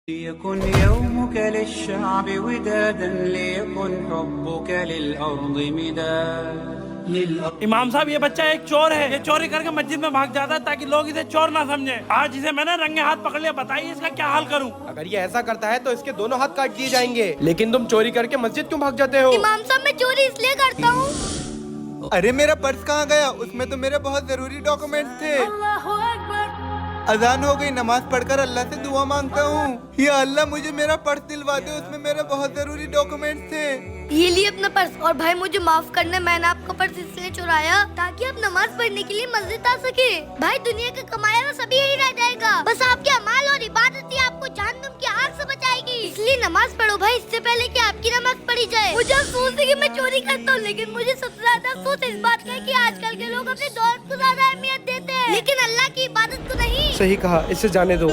ليكن يومك للشعب ودادا ليكن حبك للأرض مداد इमाम साहब, ये बच्चा एक चोर है। ये चोरी करके मस्जिद में भाग जाता है ताकि लोग इसे चोर ना समझे। आज इसे मैंने रंगे हाथ पकड़ लिया। बताइए इसका क्या हाल करूं? अगर ये ऐसा करता है तो इसके दोनों हाथ काट दिए जाएंगे। लेकिन तुम चोरी करके मस्जिद क्यों भाग जाते हो? इमाम साहब, मैं चोरी इसलिए करता हूँ। अरे मेरा पर्स कहाँ गया? उसमें तो मेरे बहुत जरूरी डॉक्यूमेंट्स थे। अजान हो गई, नमाज पढ़कर अल्लाह से दुआ मांगता हूँ। या अल्लाह, मुझे मेरा पर्स दिलवा दे, उसमें मेरे बहुत जरूरी डॉक्यूमेंट्स थे। ये लिए अपना पर्स। और भाई मुझे माफ करना, मैंने आपका पर्स इसलिए चुराया ताकि आप नमाज पढ़ने के लिए मस्जिद आ सके। भाई दुनिया का कमाया हुआ सभी यही रह जाएगा, बस आपके अमाल और इबादत ही आपको जहन्नुम की आग से बचाएगी। इसलिए नमाज पढ़ो भाई, इससे पहले कि आपकी नमाज पढ़ी जाए। मुझे अफसोस है कि मैं चोरी करता हूँ, लेकिन मुझे सबसे ज्यादा अफसोस इस बात का है कि आजकल के लोग अपनी दौलत को ज्यादा अहमियत देते हैं, लेकिन अल्लाह की इबादत को नहीं। सही कहा, इसे जाने दो।